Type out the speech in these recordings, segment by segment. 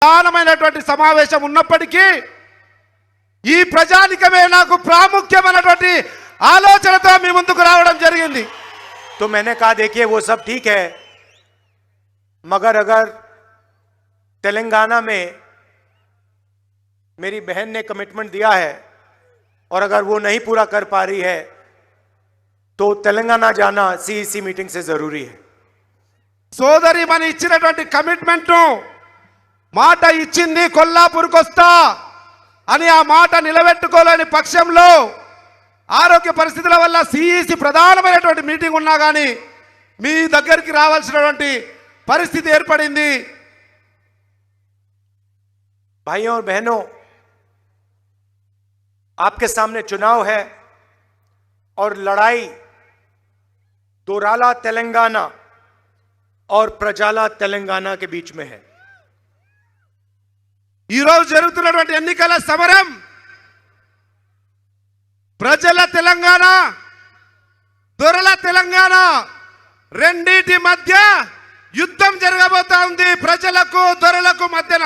ప్రధానమైనటువంటి సమావేశం ఉన్నప్పటికీ ఈ ప్రజానికమే నాకు ప్రాముఖ్యమైనటువంటి ఆలోచనతో మీ ముందుకు రావడం జరిగింది। तो मैंने कहा देखिए वो सब ठीक है, मगर अगर तेलंगाना में मेरी बहन ने कमिटमेंट दिया है और अगर वो नहीं पूरा कर पा रही है तो तेलंगाना जाना सीईसी मीटिंग से जरूरी है। సోదరి మన ఇచ్చినటువంటి కమిట్మెంట్ మాట ఇచ్చింది కొల్లాపూర్కి వస్తా అని ఆ మాట నిలబెట్టుకోలేని పక్షంలో ఆరోగ్య పరిస్థితుల వల్ల సిఈసి ప్రధానమైనటువంటి మీటింగ్ ఉన్నా కానీ మీ దగ్గరికి రావాల్సినటువంటి పరిస్థితి ఏర్పడింది। भाइयों और बहनों, आपके सामने चुनाव है और लड़ाई दोराला तेलंगाना और प्रजाला तेलंगाना के बीच में है। ఈ రోజు జరుగుతున్నటువంటి ఎన్నికల సమరం ప్రజల తెలంగాణ దొరల తెలంగాణ రెండిటి మధ్య యుద్ధం జరగబోతా ఉంది। ప్రజలకు దొరలకు మధ్యన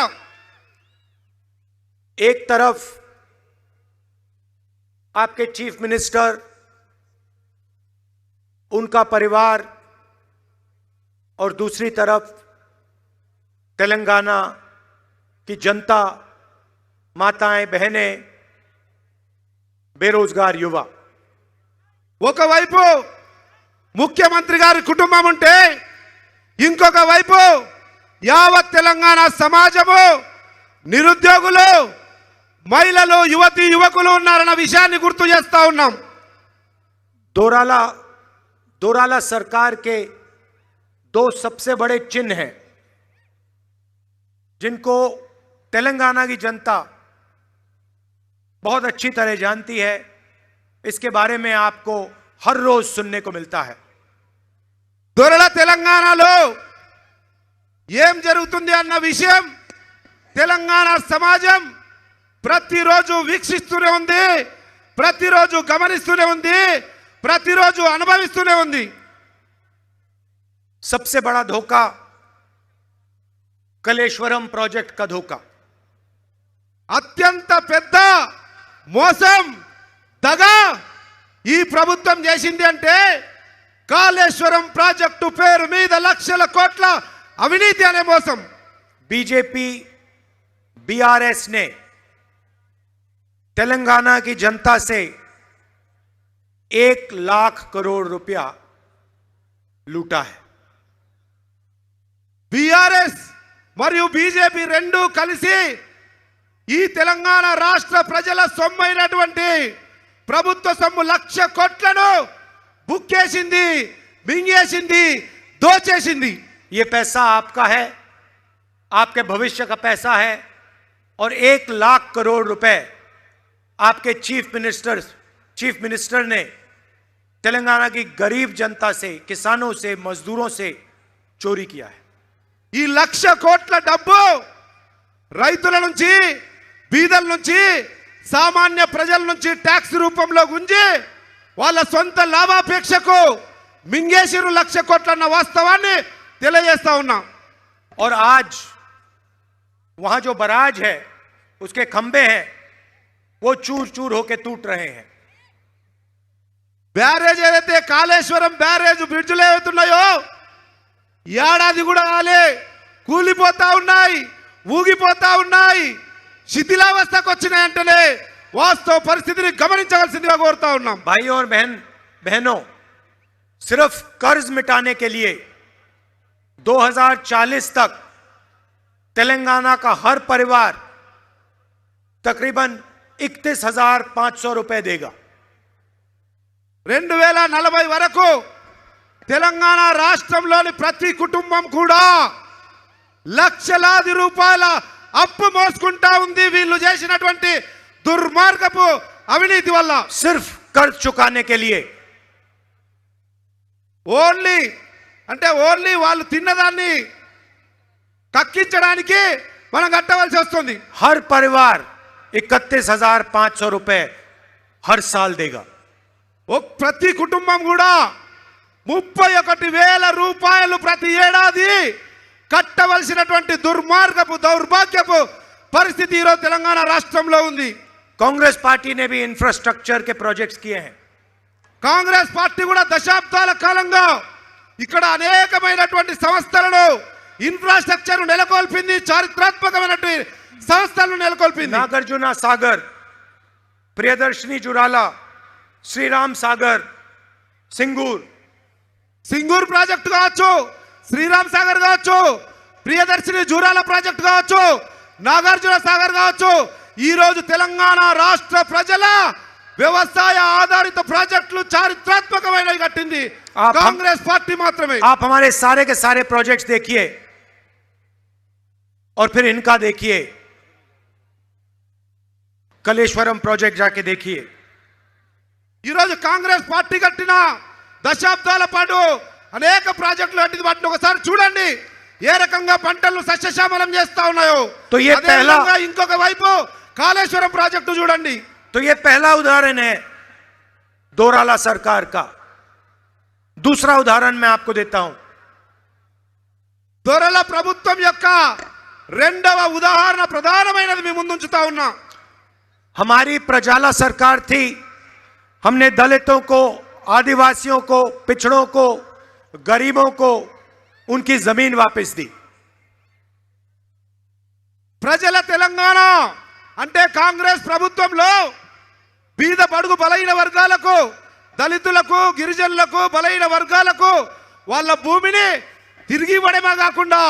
एक तरफ आपके चीफ मिनिस्टर, उनका परिवार और दूसरी तरफ तेलंगाना की जनता, माताएं बहनें, बेरोजगार युवा। ఒకవైపు ముఖ్యమంత్రి గారి కుటుంబం ఉంటే ఇంకొక వైపు యావత్ తెలంగాణ సమాజము, నిరుద్యోగులు, మహిళలు, యువతి యువకులు ఉన్నారన్న విషయాన్ని గుర్తు చేస్తా ఉన్నాం। दोराला सरकार के दो सबसे बड़े चिन्ह हैं जिनको तेलंगाना की जनता बहुत अच्छी तरह जानती है। इसके बारे में आपको हर रोज सुनने को मिलता है। దొరల తెలంగాణలో ఏం జరుగుతుంది అన్న విషయం తెలంగాణ సమాజం ప్రతిరోజు వీక్షిస్తూనే ఉంది, ప్రతిరోజు గమనిస్తూనే ఉంది, ప్రతిరోజు అనుభవిస్తూనే ఉంది। सबसे बड़ा धोखा कलेश्वरम प्रोजेक्ट का धोखा। అత్యంత పెద్ద మోసం దగ ఈ ప్రభుత్వం చేసింది అంటే కాళేశ్వరం ప్రాజెక్టు పేరు మీద లక్షల కోట్ల అవినీతి అనే మోసం। बीजेपी बीआरएस ने तेलंगाना की जनता से 1 लाख करोड़ रुपया लूटा है। బీఆర్ఎస్ మరియు బీజేపీ రెండు కలిసి ఈ తెలంగాణ రాష్ట్ర ప్రజల సొమ్మైనటువంటి ప్రభుత్వ సొమ్ము 1,00,000 కోట్లను బుక్కేసింది, మింగేసింది, దోచేసింది। ये पैसा आपका है, आपके भविष्य का पैसा है और 1 लाख करोड़ रुपए आपके चीफ मिनिस्टर ने तेलंगाना की गरीब जनता से, किसानों से, मजदूरों से चोरी किया है। ఈ 1,00,000 కోట్ల డబ్బు రైతుల నుంచి, బీదల నుంచి, సామాన్య ప్రజల నుంచి ట్యాక్స్ రూపంలో గుంజి వాళ్ళ సొంత లాభాపేక్షకు మింగేసిరు 1,00,000 కోట్ల అన్న వాస్తవాన్ని తెలియజేస్తా ఉన్నాం। और आज वहां जो बराज है, उसके खंबे हैं, वो चूर चूर होकर टूट रहे हैं। బ్యారేజ్ ఏదైతే కాళేశ్వరం బ్యారేజ్ బ్రిడ్జ్లు ఏవైతున్నాయో ఏడాది కూడా కాలే, కూలిపోతా ఉన్నాయి, ఊగిపోతా ఉన్నాయి, శిథిలావస్థకు వచ్చినాయి అంటేనే వాస్తవ పరిస్థితిని గమనించవలసిందిగా కోరుతా ఉన్నాం। भाइयों और बहनों, सिर्फ कर्ज मिटाने के लिए 2040 तक तेलंगाना का हर परिवार तकरीबन 31,500 रुपए देगा। 2040 వరకు తెలంగాణ రాష్ట్రంలోని ప్రతి కుటుంబం కూడా లక్షలాది రూపాయల అప్పు మోసుకుంటా ఉంది వీళ్ళు చేసినటువంటి దుర్మార్గపు అవినీతి వల్ల। सिर्फ कर्ज चुकाने के लिए ఓన్లీ వాళ్ళు తిన్నదాన్ని కక్కించడానికి మనం కట్టవలసి వస్తుంది। हर परिवार 31,500 रुपए हर साल देगा। ప్రతి కుటుంబం కూడా 31,000 రూపాయలు ప్రతి ఏడాది కట్టవలసినటువంటి దుర్మార్గపు దౌర్భాగ్యపు పరిస్థితి ఈరోజు తెలంగాణ రాష్ట్రంలో ఉంది. कांग्रेस पार्टी ने भी इंफ्रास्ट्रक्चर के प्रोजेक्ट्स किए हैं. కాంగ్రెస్ పార్టీ కూడా దశాబ్దాల కాలంగా ఇక్కడ అనేకమైనటువంటి సంస్థలను ఇన్ఫ్రాస్ట్రక్చర్ నెలకొల్పింది, చారిత్రాత్మకమైనటువంటి సంస్థలను నెలకొల్పింది. नागार्जुना सागर, प्रियदर्शनी जुराला, श्रीराम सागर, సింగూర్ ప్రాజెక్టు కావచ్చు, శ్రీరామ్ సాగర్ కావచ్చు, ప్రియదర్శిని జూరాల ప్రాజెక్టు కావచ్చు, నాగార్జున సాగర్ కావచ్చు, ఈ రోజు తెలంగాణ రాష్ట్ర ప్రజల వ్యవసాయ ఆధారిత ప్రాజెక్టులు చారిత్రాత్మకమైనవి కట్టింది కాంగ్రెస్ పార్టీ మాత్రమే. आप हमारे सारे के सारे प्रोजेक्ट्स देखिए और फिर इनका देखिए. कलेश्वरम प्रोजेक्ट जाके देखिए. ఈ రోజు కాంగ్రెస్ పార్టీ కట్టిన దశాబ్దాల పాటు అనేక ప్రాజెక్టులు కట్టింది. వాటిని ఒకసారి చూడండి ఏ రకంగా పంటలను సస్యశ్యామలం చేస్తా ఉన్నాయో. तो ये అదే पहला విధంగా ఇంకొక వైపు కాళేశ్వరం ప్రాజెక్టు చూడండి. तो ये पहला उदाहरण है दोराला सरकार का. दूसरा उदाहरण मैं आपको देता हूं. దొరల ప్రభుత్వం యొక్క రెండవ ఉదాహరణ ప్రధానమైనది మీ ముందుంచుతా ఉన్నా. हमारी प्रजाला सरकार थी. हमने दलितों को, आदिवासियों को, पिछड़ों को, गरीबों को उनकी जमीन वापस दी. ప్రజల తెలంగాణ అంటే కాంగ్రెస్ ప్రభుత్వంలో బీద బడుగు బలైన వర్గాలకు, దళితులకు, గిరిజనులకు, బలైన వర్గాలకు వాళ్ళ భూమిని తిరిగి ఇవ్వడమే కాకుండా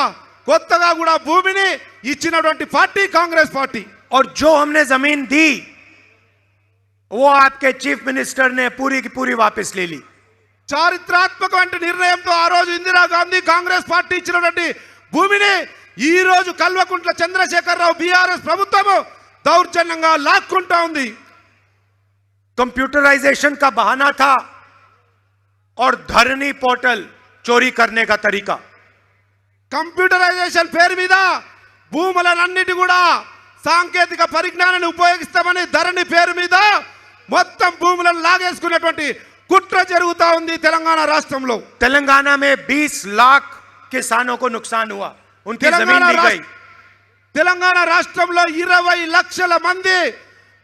కొత్తగా కూడా భూమిని ఇచ్చినటువంటి పార్టీ కాంగ్రెస్ పార్టీ. और जो हमने जमीन दी वो आपके चीफ मिनिस्टर ने पूरी की पूरी वापस ले ली. చారిత్రాత్మకమైన నిర్ణయంతో ఆ రోజు ఇందిరాగాంధీ కాంగ్రెస్ పార్టీ ఇచ్చినటువంటి భూమిని ఈ రోజు కల్వకుంట్ల చంద్రశేఖరరావు బీఆర్ఎస్ ప్రభుత్వం దౌర్జన్యంగా లాక్కుంటా ఉంది. कंप्यूटराइजेशन का बहाना था और धरनी पोर्टल चोरी करने का तरीका. కంప్యూటరైజేషన్ పేరు మీద భూములన్నిటి కూడా సాంకేతిక పరిజ్ఞానాన్ని ఉపయోగిస్తామని ధరణి పేరు మీద మొత్తం భూములను లాగేసుకున్నటువంటి కుట్ర జరుగుతా ఉంది తెలంగాణ రాష్ట్రంలో. तेलंगाना में 20 लाख किसानों को नुकसान हुआ. उनकी जमीन ली गई. తెలంగాణ రాష్ట్రంలో 20 లక్షల మంది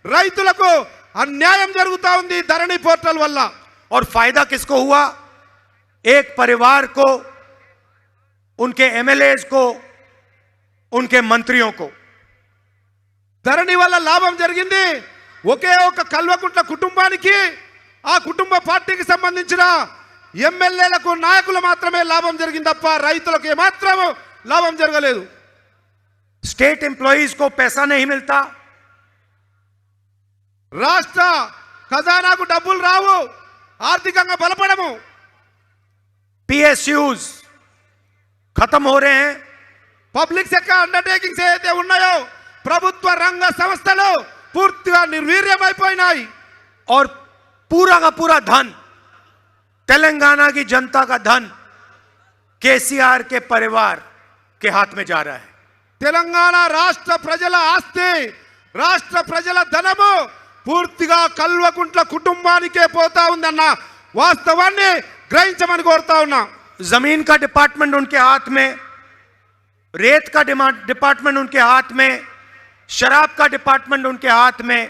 రైతులకు అన్యాయం జరుగుతా ఉంది ధరణి పోర్టల్ వల్ల. और फायदा किसको हुआ? एक परिवार को, उनके एमएलएज को, उनके मंत्रियों को. ధరణి వల్ల లాభం జరిగింది ఒకే ఒక కల్వకుంట్ల కుటుంబానికి, ఆ కుటుంబ పార్టీకి సంబంధించిన ఎమ్మెల్యేలకు, నాయకులు మాత్రమే లాభం జరిగింది తప్ప రైతులకు ఏమాత్రం లాభం జరగలేదు. स्टेट एम्प्लॉइज को पैसा नहीं मिलता. రాష్ట్ర ఖజానాకు డబ్బులు రావు, ఆర్థికంగా బలపడము. पीएसयूज खत्म हो रहे हैं. పబ్లిక్ సెక్టర్ అండర్టేకింగ్స్ ఏదైతే ఉన్నాయో ప్రభుత్వ రంగ సంస్థలు పూర్తిగా నిర్వీర్యమైపోయినాయి. और पूरा का पूरा धन, तेलंगाना की जनता का धन केसीआर के परिवार के हाथ में जा रहा है. తెలంగాణ రాష్ట్ర ప్రజల ఆస్తి, రాష్ట్ర ప్రజల ధనము పూర్తిగా కల్వకుంట్ల కుటుంబానికే పోతా ఉందన్న వాస్తవాన్ని గ్రహించమని కోరుతా ఉన్నా. जमीन का डिपार्टमेंट उनके हाथ में, रेत का डिपार्टमेंट उनके हाथ में, शराब का डिपार्टमेंट उनके हाथ में.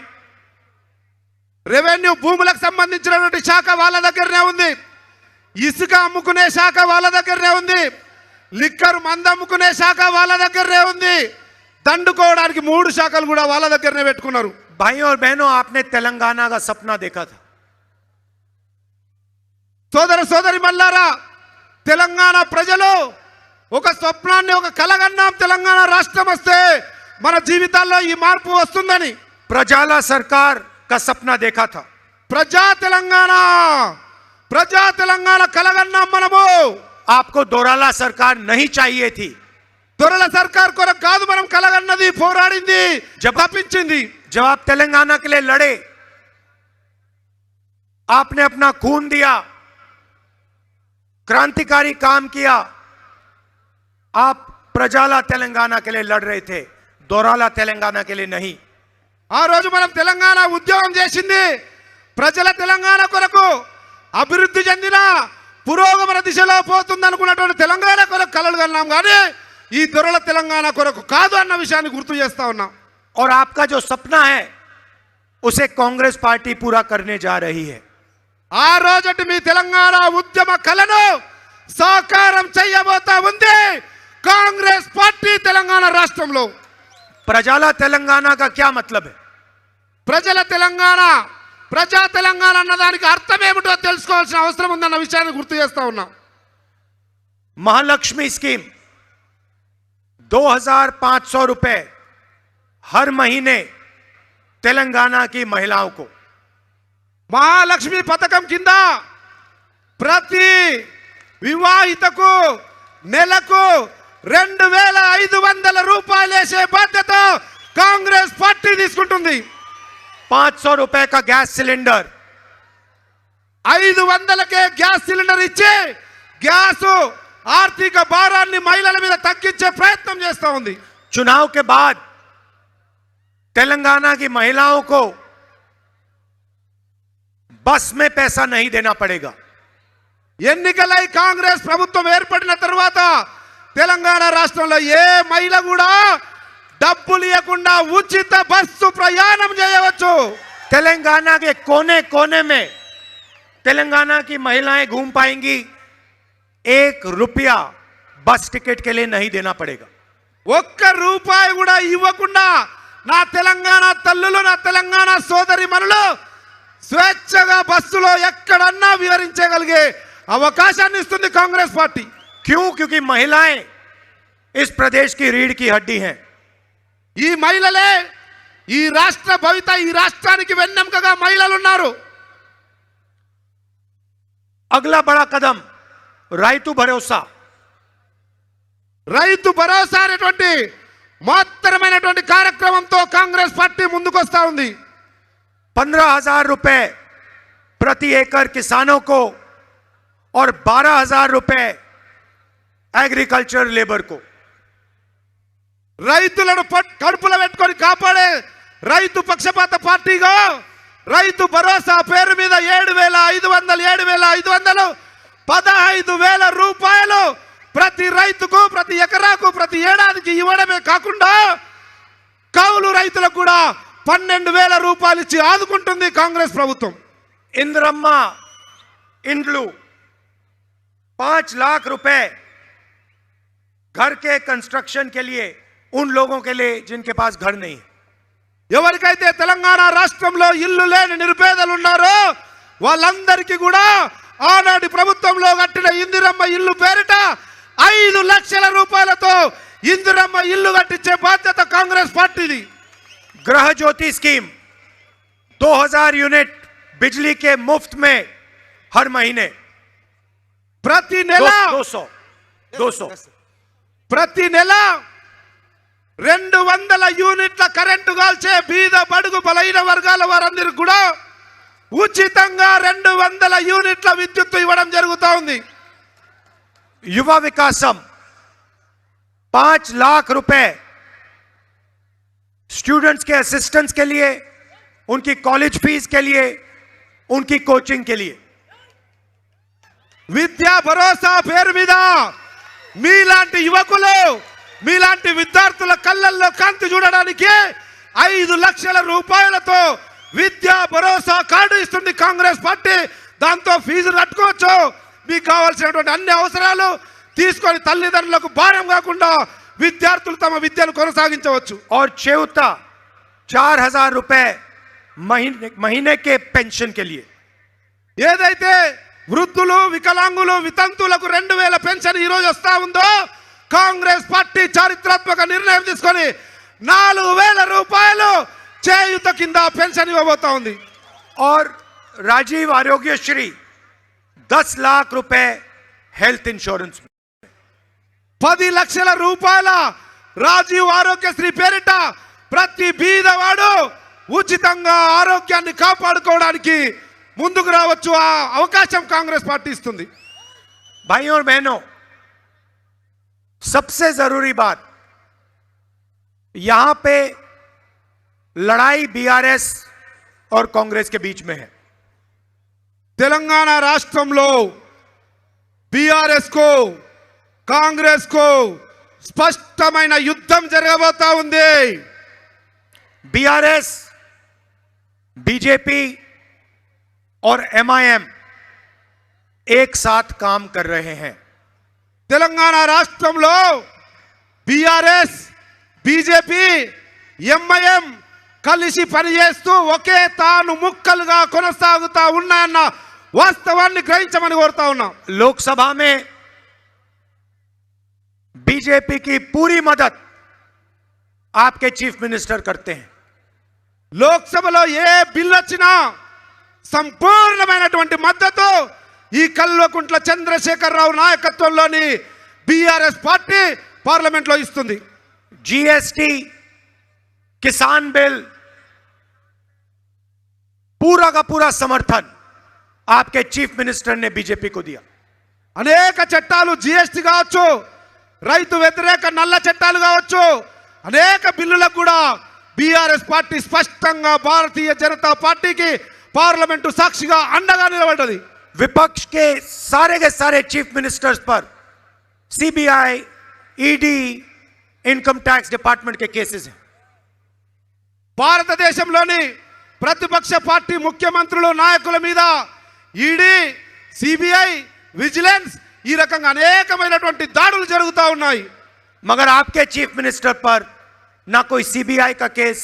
రెవెన్యూ భూములకు సంబంధించినటువంటి శాఖ వాళ్ళ దగ్గరనే ఉంది, ఇసుక అమ్ముకునే శాఖ వాళ్ళ దగ్గరనే ఉంది, లిక్కర్ మందు అమ్ముకునే శాఖ వాళ్ళ దగ్గరనే ఉంది, దండుకోవడానికి 3 శాఖలు కూడా వాళ్ళ దగ్గరనే పెట్టుకున్నారు. भाइयों और बहनों, आपने तेलंगाना का सपना देखा था. సోదర సోదరి మల్లారా, తెలంగాణ ప్రజలు ఒక స్వప్నాన్ని, ఒక కలగన్నాం తెలంగాణ రాష్ట్రం వస్తే మన జీవితాల్లో ఈ మార్పు వస్తుందని. प्रजाला सरकार का सपना देखा था. ప్రజా తెలంగాణ కలగన్నాం మనము. आपको दोराला सरकार नहीं चाहिए थी. దొరల సర్కార్ కొరకు కాదు మనం కలగన్నది, పోరాడింది, తప్పించింది. जब आप तेलंगाना के लिए लड़े, आपने अपना खून दिया, क्रांतिकारी काम किया. आप प्रजाला तेलंगाना के लिए लड़ रहे थे, दोराला तेलंगाना के लिए नहीं. ఆ రోజు మనం తెలంగాణ ఉద్యోగం చేసింది ప్రజల తెలంగాణ కొరకు, అభివృద్ధి చెందిన పురోగమన దిశలో పోతుంది అనుకున్నటువంటి తెలంగాణ కొరకు కలలు కన్నాం. కానీ ఈ దొరల తెలంగాణ కొరకు కాదు అన్న విషయాన్ని గుర్తు చేస్తా ఉన్నాం. और आपका जो सपना है उसे कांग्रेस पार्टी पूरा करने जा रही है. ఆ రోజటి మీ తెలంగాణ ఉద్యమ కలను సాకారం చేయబోతా ఉంది కాంగ్రెస్ పార్టీ తెలంగాణ రాష్ట్రంలో. प्रजाला तेलंगाना का क्या मतलब है? ప్రజల తెలంగాణ, ప్రజా తెలంగాణ అన్నదానికి అర్థం ఏమిటో తెలుసుకోవాల్సిన అవసరం ఉందన్న విషయాన్ని గుర్తు చేస్తా ఉన్నాం. महालक्ष्मी स्कीम 2500 रुपए हर महीने तेलंगाना की महिलाओं को. మహాలక్ష్మి పథకం కింద ప్రతి వివాహితకు నెలకు 2500 రూపాయలు వేసే బాధ్యత కాంగ్రెస్ పార్టీ తీసుకుంటుంది. 500 रुपए का गैस सिलेंडर, 500కే గ్యాస్ సిలిండర్ ఇచ్చి గ్యాస్ ఆర్థిక భారాన్ని మహిళల మీద తగ్గించే ప్రయత్నం చేస్తా ఉంది. चुनाव के बाद तेलंगाना की महिलाओं को बस में पैसा नहीं देना पड़ेगा. ఎన్నికలై కాంగ్రెస్ ప్రభుత్వం ఏర్పడిన తర్వాత తెలంగాణ రాష్ట్రంలో ఏ మహిళ కూడా డబ్బులు ఇవ్వకుండా ఉచిత బస్సు ప్రయాణం చేయవచ్చు. तेलंगाना के कोने कोने में तेलंगाना की महिलाएं घूम पाएंगी. 1 रुपया बस टिकट के लिए नहीं देना पड़ेगा. ఒక్క రూపాయి కూడా ఇవ్వకుండా నా తెలంగాణ తల్లులు, నా తెలంగాణ సోదరి మనులు స్వేచ్ఛగా బస్సులో ఎక్కడన్నా వివరించగలిగే అవకాశాన్ని ఇస్తుంది కాంగ్రెస్ పార్టీ. क्यों? क्योंकि महिलाएं इस प्रदेश की रीढ़ की हड्डी हैं. ఈ మహిళలే ఈ రాష్ట్ర భవిత, ఈ రాష్ట్రానికి వెన్నెముకగా మహిళలు ఉన్నారు. अगला बड़ा कदम రైతు భరోసా. రైతు భరోసా అనేటువంటి మహత్తరమైనటువంటి కార్యక్రమంతో కాంగ్రెస్ పార్టీ ముందుకొస్తా ఉంది. 15,000 रुपए प्रति एकड़ किसानों को और 12,000 रुपए एग्रीकल्चर लेबर को. రైతులను కడుపులో పెట్టుకొని కాపాడే రైతు పక్షపాత పార్టీగా రైతు భరోసా పేరు మీద 7,500 15,000 రూపాయలు ప్రతి రైతుకు, ప్రతి ఎకరాకు, ప్రతి ఏడాదికి ఇవ్వడమే కాకుండా కౌలు రైతులకు కూడా 12,000 రూపాయలు ఇచ్చి ఆదుకుంటుంది కాంగ్రెస్ ప్రభుత్వం. इंद्रम्मा इंड्लू 5 लाख रुपए घर के कंस्ट्रक्शन के लिए उन लोगों के लिए जिनके पास घर नहीं है. ఎవరికైతే తెలంగాణ రాష్ట్రంలో ఇల్లు లేని నిరుపేదలు ఉన్నారో వాళ్ళందరికీ కూడా ఆనాటి ప్రభుత్వంలో కట్టిన ఇందిరమ్మ ఇల్లు పేరిట 5 లక్షల రూపాయలతో ఇందిరమ్మ ఇల్లు కట్టించే బాధ్యత కాంగ్రెస్ పార్టీది. गृह ज्योति स्कीम 2000 यूनिट बिजली के मुफ्त में हर महीने. ప్రతి నెల 200 ప్రతి నెల 200 యూనిట్ల కరెంటు కాల్చే బీద బడుగు బలైన వర్గాల వారందరికీ కూడా ఉచితంగా 200 యూనిట్ల విద్యుత్ ఇవ్వడం జరుగుతూ ఉంది. युवा विकासम 5 लाख रुपए स्टूडेंट्स के असिस्टेंट्स के लिए, उनकी कॉलेज फीस के लिए, उनकी कोचिंग के लिए. విద్యా భరోసా పేరు మీద మీలాంటి యువకులు, మీలాంటి విద్యార్థుల కళ్ళల్లో కాంతి చూడడానికి 5 లక్షల రూపాయలతో విద్యా భరోసా కార్డు ఇస్తుంది కాంగ్రెస్ పార్టీ. దాంతో ఫీజులు కట్టుకోవచ్చు, మీకు కావాల్సినటువంటి అన్ని అవసరాలు తీసుకొని తల్లిదండ్రులకు భారం కాకుండా విద్యార్థులు తమ విద్యను కొనసాగించవచ్చు. और चेउता 4,000 रुपए महीने के पेंशन के लिए. ఏదైతే వృద్ధులు, వికలాంగులు, వితంతువులకు 2,000 పెన్షన్ ఈ రోజు వస్తా ఉందో కాంగ్రెస్ పార్టీ చారిత్రాత్మక నిర్ణయం తీసుకొని 4,000 రూపాయలు చేయుత కింద పెన్షన్ ఇవ్వబోతా ఉంది. और राजीव आरोग्यश्री 10 लाख रुपए हेल्थ इंश्योरेंस. 10 లక్షల రూపాయల రాజీవ్ ఆరోగ్యశ్రీ పేరిట ప్రతి బీదవాడు ఉచితంగా ఆరోగ్యాన్ని కాపాడుకోవడానికి ముందుకు రావచ్చు. ఆ అవకాశం కాంగ్రెస్ పార్టీ ఇస్తుంది. भाइयों और बहनों, सबसे जरूरी बात, यहां पे लड़ाई बीआरएस और कांग्रेस के बीच में है. తెలంగాణ రాష్ట్రంలో బీఆర్ఎస్ को, కాంగ్రెస్ को స్పష్టమైన యుద్ధం జరగబోతా ఉంది. बीआरएस, बीजेपी और एमआईएम एक साथ काम कर रहे हैं. తెలంగాణ రాష్ట్రంలో బీఆర్ఎస్, బీజేపీ, ఎంఐఎం కలిసి పనిచేస్తూ ఒకే తాను ముక్కలుగా కొనసాగుతా ఉన్నాయన్న వాస్తవాన్ని గ్రహించమని కోరుతా ఉన్నాం. लोकसभा में बीजेपी की पूरी मदद आपके चीफ मिनिस्टर करते हैं. లోక్సభలో ఏ బిల్లు వచ్చినా సంపూర్ణమైనటువంటి మద్దతు ఈ కల్వకుంట్ల చంద్రశేఖరరావు నాయకత్వంలోని బీఆర్ఎస్ పార్టీ పార్లమెంట్లో ఇస్తుంది. जीएसटी, किसान बिल, पूरा का पूरा समर्थन आपके चीफ मिनिस्टर ने बीजेपी को दिया. అనేక చట్టాలు, జిఎస్టీ కావచ్చు, రైతు వ్యతిరేక నల్ల చట్టాలు కావచ్చు, అనేక బిల్లులకు కూడా బీఆర్ఎస్ పార్టీ స్పష్టంగా భారతీయ జనతా పార్టీకి పార్లమెంటు సాక్షిగా అండగా నిలబడ్డది. विपक्ष के सारे चीफ मिनिस्टर्स पर CBI, ED, income tax department के केसेस हैं. భారతదేశంలోని ప్రతిపక్ష పార్టీ ముఖ్యమంత్రులు, నాయకుల మీద ఈడీ, సిబిఐ, విజిలెన్స్ ఈ రకంగా అనేకమైనటువంటి దాడులు జరుగుతూ ఉన్నాయి. मगर आपके चीफ मिनिस्टर पर ना कोई सीबीआई का केस,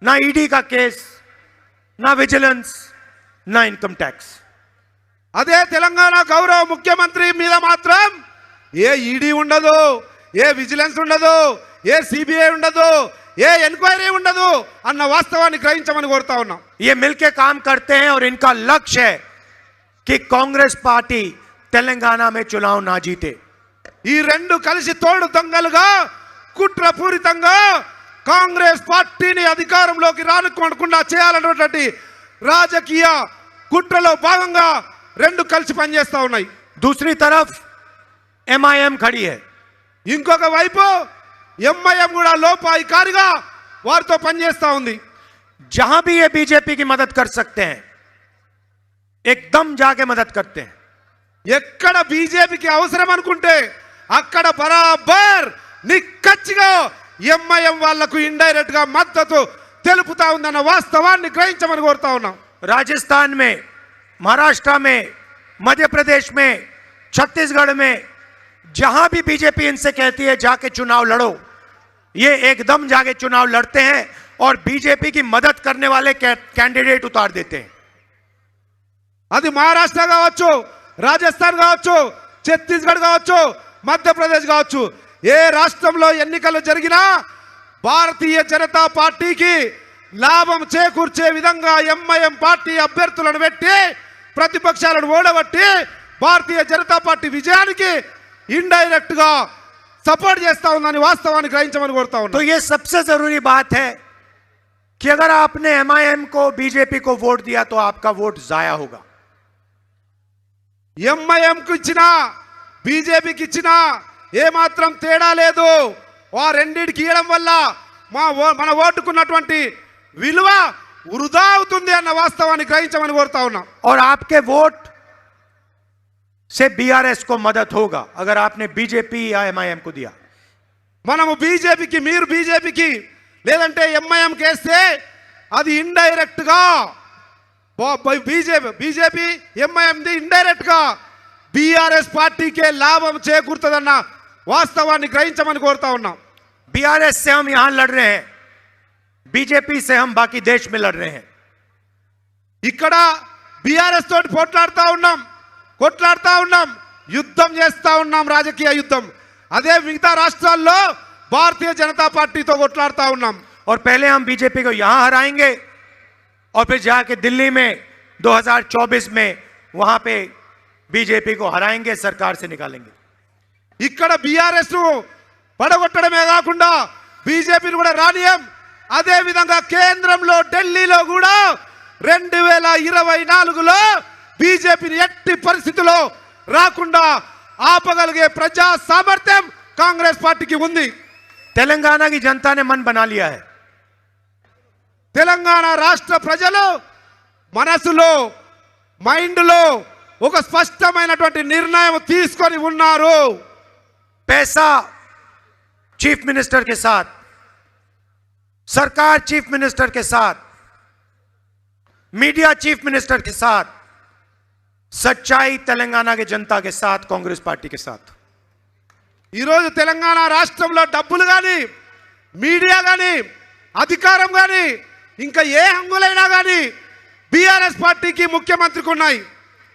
ना ईडी का केस, ना विजिलेंस, ना इनकम टैक्स. అదే తెలంగాణ గౌరవ ముఖ్యమంత్రి మీద మాత్రం ఏ ఈడీ ఉండదు, ఏ విజిలెన్స్ ఉండదు, ఏ సిబిఐ ఉండదు, ఏ ఎంక్వైరీ ఉండదు అన్న వాస్తవాన్ని గ్రహించమని కోరుతా ఉన్నాం. ये मिलके काम करते हैं और इनका लक्ष्य है कि कांग्रेस पार्टी तेलंगाना में चुनाव ना जीते. ఈ రెండు కలిసి తోడు దొంగలుగా కుట్రపూరితంగా కాంగ్రెస్ పార్టీని అధికారంలోకి రానుకోకుండా చేయాలన్నటువంటి రాజకీయ కుట్రలో భాగంగా రెండు కలిసి పనిచేస్తా ఉన్నాయి. दूसरी तरफ एमआईएम खड़ी है. ఇంకొక వైపు ఎంఐఎం కూడా లోపాయికారిగా వారితో పనిచేస్తా ఉంది. जहां भी ये बीजेपी की मदद कर सकते हैं, एकदम जाके मदद करते हैं. ఎక్కడ బీజేపీకి అవసరం అనుకుంటే అక్కడ బరాబర్ నిక్కచ్చిగా ఎంఐఎం వాళ్లకు ఇండైరెక్ట్ గా మద్దతు తెలుపుతా ఉందన్న వాస్తవాన్ని గ్రహించమని కోరుతా ఉన్నాం. राजस्थान में, महाराष्ट्र में, मध्य प्रदेश में, छत्तीसगढ़ में जहां भी बीजेपी इनसे कहती है जाके चुनाव लड़ो, ये एकदम जाके चुनाव लड़ते हैं और बीजेपी की मदद करने वाले कैंडिडेट उतार देते हैं. అది మహారాష్ట్ర కావచ్చు, రాజస్థాన్ కావచ్చు, ఛత్తీస్గఢ్ కావచ్చు, మధ్యప్రదేశ్ కావచ్చు, ఏ రాష్ట్రంలో ఎన్నికలు జరిగినా భారతీయ జనతా పార్టీకి లాభం చేకూర్చే విధంగా ఎంఐఎం పార్టీ అభ్యర్థులను పెట్టి ప్రతిపక్షాలను ఓడగొట్టి భారతీయ జనతా పార్టీ విజయానికి ఇండైరెక్ట్ గా సపోర్ట్ చేస్తా ఉందని వాస్తవాన్ని గ్రహించమని కోరుతా तो ఉన్నాం. ये सबसे जरूरी बात है कि अगर आपने एमआईएम को, बीजेपी को वोट दिया तो आपका वोट जाया होगा. ఎంఐఎంకు ఇచ్చినా బీజేపీకి ఇచ్చినా ఏమాత్రం తేడా లేదు. ఆ రెండింటికి ఇవ్వడం వల్ల మన ఓటుకున్నటువంటి విలువ వృధా అవుతుంది అన్న వాస్తవాన్ని గ్రహించమని కోరుతా ఉన్నాం. और आपके वोट से बीआरएस को मदद होगा अगर आपने बीजेपी या एमआईएम को दिया. మనము బీజేపీకి, మీరు బీజేపీకి లేదంటే ఎంఐఎం కేస్తే అది ఇండైరెక్ట్ గా బీజేపీ ఎంఐఎంది ఇండైరెక్ట్ గా బీఆర్ఎస్ పార్టీకే లాభం చేకూరుతుందన్న వాస్తవాన్ని గ్రహించమని కోరుతా ఉన్నాం. बीआरएस से हम यहां लड़ रहे हैं, बीजेपी से हम बाकी देश में लड़ रहे हैं. ఇక్కడ బీఆర్ఎస్ తోటి కొట్లాడుతా ఉన్నాం, యుద్ధం చేస్తా ఉన్నాం, రాజకీయ యుద్ధం. అదే మిగతా రాష్ట్రాల్లో భారతీయ జనతా పార్టీతో కొట్లాడుతా ఉన్నాం. और पहले हम बीजेपी को यहां हराएंगे और फिर जाके दिल्ली में 2024 में वहां पे बीजेपी को हराएंगे, सरकार से निकालेंगे. ఇక్కడ బీఆర్ఎస్ ను పడగొట్టడమే కాకుండా బీజేపీని కూడా రానియం. అదే విధంగా కేంద్రంలో ఢిల్లీలో కూడా 2024లో బీజేపీని ఎట్టి పరిస్థితుల్లో రాకుండా ఆపగలిగే ప్రజా సామర్థ్యం కాంగ్రెస్ పార్టీకి ఉంది. तेलंगाना की जनता ने मन बना लिया है. తెలంగాణ రాష్ట్ర ప్రజలు మనసులో, మైండ్లో ఒక స్పష్టమైనటువంటి నిర్ణయం తీసుకొని ఉన్నారు. पैसा चीफ मिनिस्टर के साथ, सरकार चीफ मिनिस्टर के साथ, मीडिया चीफ मिनिस्टर के साथ, सच्चाई तेलंगाना के जनता के साथ, कांग्रेस पार्टी के साथ। ఈరోజు తెలంగాణ రాష్ట్రంలో డబ్బులు కానీ మీడియా కానీ అధికారం కానీ ఇంకా ఏ హంగులైనా కానీ బీఆర్ఎస్ పార్టీకి ముఖ్యమంత్రికి ఉన్నాయి.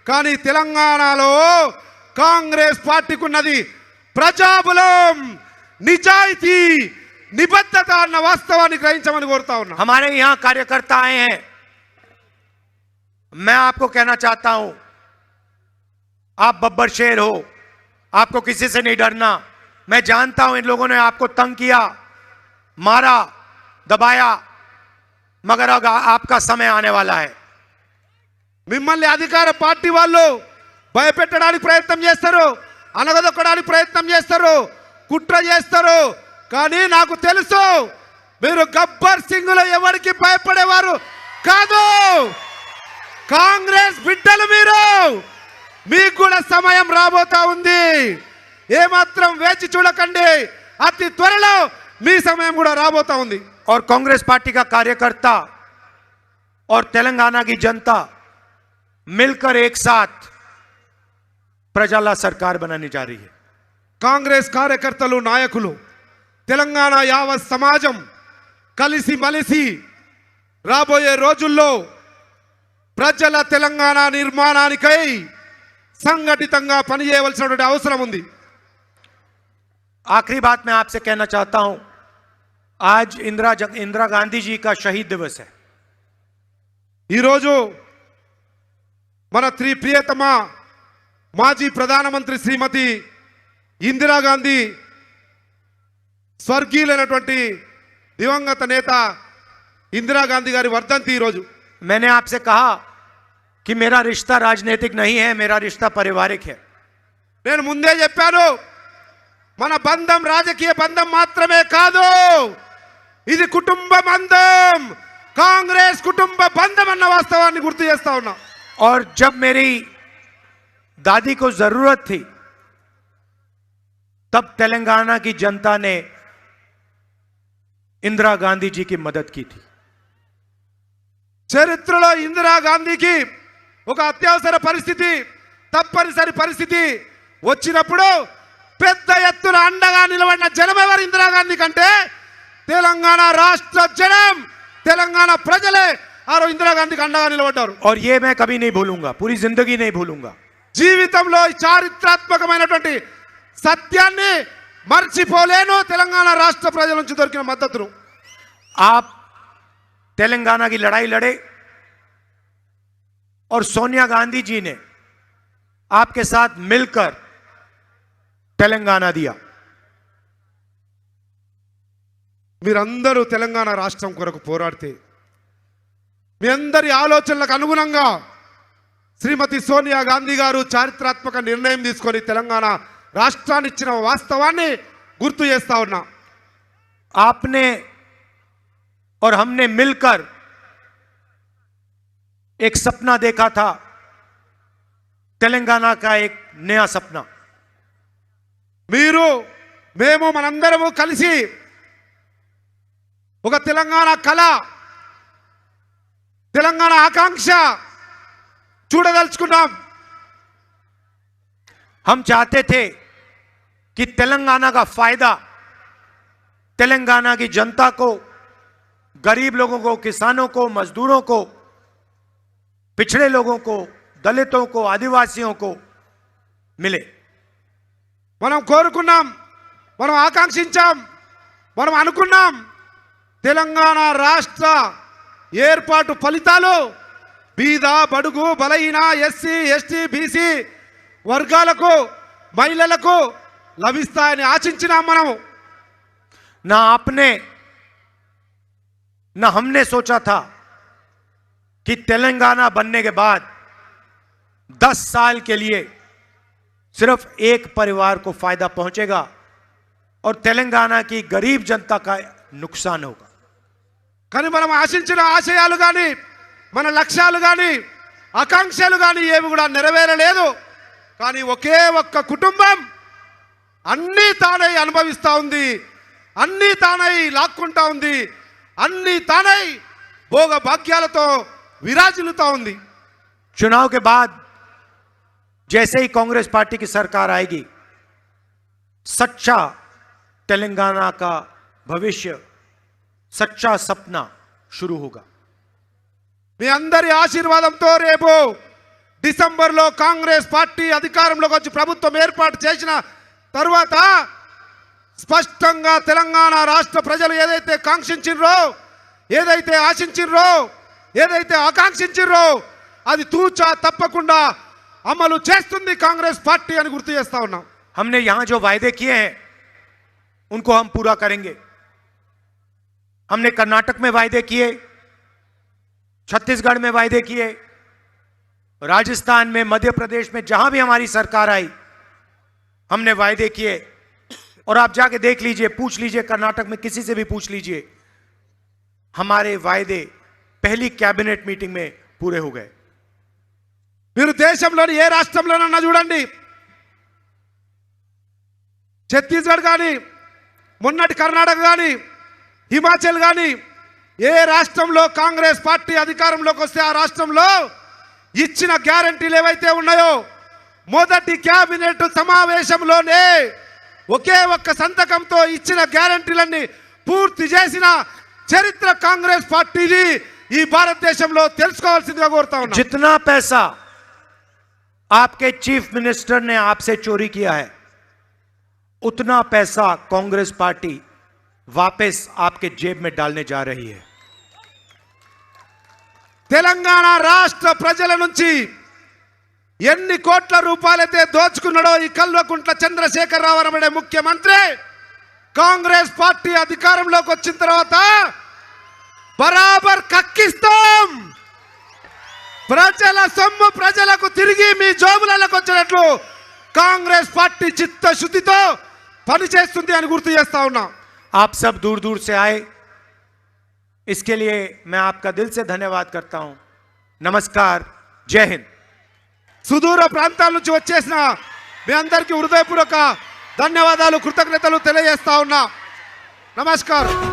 కానీ తెలంగాణలో కాంగ్రెస్ పార్టీకి ఉన్నది ప్రజాబలం, నిజాయితీ, నిబద్ధత అన్న వాస్తవాన్ని గ్రహించమని కోరుతా ఉన్నా. हमारे यहां कार्यकर्ता आए हैं, मैं आपको कहना चाहता हूं, आप बब्बर शेर हो, आपको किसी से नहीं डरना। मैं जानता हूं इन लोगों ने आपको तंग किया, मारा, दबाया, मगर अब आपका समय आने वाला है। మిమ్మల్ని అధికార పార్టీ వాళ్ళు భయపెట్టడానికి ప్రయత్నం చేస్తారు, అనగదొక్కడానికి ప్రయత్నం చేస్తారు, కుట్ర చేస్తారు. కానీ నాకు తెలుసు మీరు గబ్బర్ సింగ్లో ఎవరికి భయపడేవారు కాదు. కాంగ్రెస్ బిడ్డలు మీరు, మీకు కూడా సమయం రాబోతా ఉంది. ఏమాత్రం వేచి చూడకండి, అతి త్వరలో మీ సమయం కూడా రాబోతా ఉంది. और कांग्रेस पार्टी का कार्यकर्ता और तेलंगाना की जनता मिलकर एक साथ प्रजाला सरकार बनाने जा रही है. కాంగ్రెస్ కార్యకర్తలు, నాయకులు, తెలంగాణ యావత్ సమాజం కలిసి మలిసి రాబోయే రోజుల్లో ప్రజల తెలంగాణ నిర్మాణానికై సంఘటితంగా పనిచేయవలసినటువంటి అవసరం ఉంది. आखिरी बात मैं आपसे कहना चाहता हूं, आज इंदिरा गांधी जी का शहीद दिवस है. ఈరోజు మన ప్రియతమ మాజీ ప్రధానమంత్రి శ్రీమతి ఇందిరాగాంధీ స్వర్గీయులైనటువంటి దివంగత నేత ఇందిరాగాంధీ గారి వర్ధంతి ఈరోజు. मैंने आपसे कहा कि मेरा रिश्ता राजनीतिक नहीं है, मेरा रिश्ता पारिवारिक है. నేను ముందే చెప్పాను, మన బంధం రాజకీయ బంధం మాత్రమే కాదు, ఇది కుటుంబ బంధం, కాంగ్రెస్ కుటుంబ బంధం అన్న వాస్తవాన్ని గుర్తు చేస్తా ఉన్నా. और जब मेरी दादी को जरूरत थी तब तेलंगाना की जनता ने इंदिरा गांधी जी की मदद की थी. చరిత్రలో ఇందిరాగాంధీకి ఒక అత్యవసర పరిస్థితి, తప్పనిసరి పరిస్థితి వచ్చినప్పుడు పెద్ద ఎత్తున అండగా నిలబడిన జనం ఎవరు ఇందిరాగాంధీ కంటే తెలంగాణ రాష్ట్ర జనం, తెలంగాణ ప్రజలే ఆ రోజు ఇందిరాగాంధీకి అండగా నిలబడ్డారు. और ये मैं कभी नहीं भूलूंगा, पूरी जिंदगी नहीं भूलूंगा. జీవితంలో ఈ చారిత్రాత్మకమైనటువంటి సత్యాన్ని మర్చిపోలేను. తెలంగాణ రాష్ట్ర ప్రజల నుంచి దొరికిన మద్దతును. आप तेलंगाना की लड़ाई लड़े और सोनिया गांधी जी ने आपके साथ मिलकर तेलंगाना दिया. మీరందరూ తెలంగాణ రాష్ట్రం కొరకు పోరాడితే మీ అందరి ఆలోచనలకు అనుగుణంగా శ్రీమతి సోనియా గాంధీ గారు చారిత్రాత్మక నిర్ణయం తీసుకొని తెలంగాణ రాష్ట్రాన్ని ఇచ్చిన వాస్తవాన్ని గుర్తు చేస్తా ఉన్నా. आपने और हमने मिलकर एक सपना देखा था, तेलंगाना का एक नया सपना. మీరు, మేము, మనందరము కలిసి ఒక తెలంగాణ కళ, తెలంగాణ ఆకాంక్ష చూడదలుచుకున్నాం. हम चाहते थे कि तेलंगाना का फायदा तेलंगाना की जनता को, गरीब लोगों को, किसानों को, मजदूरों को, पिछड़े लोगों को, दलितों को, आदिवासियों को मिले. మనం కోరుకున్నాం, మనం ఆకాంక్షించాం, మనం అనుకున్నాం. తెలంగాణ రాష్ట్ర ఏర్పాటు ఫలితాలు బీద, బడుగు, బలహీన, ఎస్సీ, ఎస్టీ, బీసీ వర్గాలకు, మహిళలకు లభిస్తాయని ఆశించినాం. మనము ना आपने ना हमने सोचा था कि तेलंगाना बनने के बाद 10 साल के लिए सिर्फ एक परिवार को फायदा पहुंचेगा और तेलंगाना की गरीब जनता का नुकसान होगा. కానీ మనం ఆశించిన ఆశయాలు కానీ, మన లక్ష్యాలు కానీ, ఆకాంక్షలు కానీ ఏవి కూడా నెరవేరలేదు. కానీ ఒకే ఒక్క కుటుంబం అన్నీ తానే అనుభవిస్తూ ఉంది. అన్నీ తానై లాక్కుంటా ఉంది, అన్నీ తానై భోగ భాగ్యాలతో విరాజిల్లుతా ఉంది. चुनाव के बाद जैसे ही कांग्रेस पार्टी की सरकार आएगी, सच्चा तेलंगाना का भविष्य, सच्चा सपना शुरू होगा. మీ అందరి ఆశీర్వాదంతో రేపు డిసెంబర్లో కాంగ్రెస్ పార్టీ అధికారంలోకి వచ్చి ప్రభుత్వం ఏర్పాటు చేసిన తరువాత స్పష్టంగా తెలంగాణ రాష్ట్ర ప్రజలు ఏదైతే కాంక్షించిర్రో, ఏదైతే ఆశించిర్రో, ఏదైతే ఆకాంక్షించిర్రో అది తూచా తప్పకుండా అమలు చేస్తుంది కాంగ్రెస్ పార్టీ అని గుర్తు చేస్తా ఉన్నాం. हमने यहां जो वायदे किए हैं उनको हम पूरा करेंगे. हमने कर्नाटक में वायदे किए, छत्तीसगढ़ में वायदे किए, राजस्थान में, मध्य प्रदेश में, जहां भी हमारी सरकार आई हमने वायदे किए. और आप जाके देख लीजिए, पूछ लीजिए, कर्नाटक में किसी से भी पूछ लीजिए, हमारे वायदे पहली कैबिनेट मीटिंग में पूरे हो गए. మీరు దేశంలోని ఏ రాష్ట్రంలోనన్నా చూడండి, ఛత్తీస్గఢ్ కానీ, మొన్నటి కర్ణాటక కానీ, హిమాచల్ కానీ, ఏ రాష్ట్రంలో కాంగ్రెస్ పార్టీ అధికారంలోకి వస్తే ఆ రాష్ట్రంలో ఇచ్చిన గ్యారంటీలు ఏవైతే ఉన్నాయో మొదటి క్యాబినెట్ సమావేశంలోనే ఒకే ఒక్క సంతకంతో ఇచ్చిన గ్యారంటీలన్నీ పూర్తి చేసిన చరిత్ర కాంగ్రెస్ పార్టీది ఈ భారతదేశంలో తెలుసుకోవాల్సిందిగా కోరుతా ఉన్నాం. जितना पैसा आपके चीफ मिनिस्टर ने आपसे चोरी किया है, उतना पैसा कांग्रेस पार्टी वापस आपके जेब में डालने जा रही है. తెలంగాణ రాష్ట్ర ప్రజల నుంచి ఎన్ని కోట్ల రూపాయలైతే దోచుకున్నాడో ఈ కల్వకుంట్ల చంద్రశేఖరరావు అనబడే ముఖ్యమంత్రి కాంగ్రెస్ పార్టీ అధికారంలోకి వచ్చిన తర్వాత బరాబర్ కక్కిస్తాం. ప్రజల సొమ్ము ప్రజలకు తిరిగి మీ జోబులకు వచ్చినట్లు కాంగ్రెస్ పార్టీ చిత్తశుద్ధితో పనిచేస్తుంది అని గుర్తు చేస్తా ఉన్నా. आप सब दूर दूर से आए, इसके लिए मैं आपका दिल से धन्यवाद करता हूं. नमस्कार, जय हिंद. సుదూర ప్రాంతాల నుంచి వచ్చేసిన మీ అందరికీ హృదయపూర్వక ధన్యవాదాలు, కృతజ్ఞతలు తెలియజేస్తా ఉన్నా. నమస్కారం.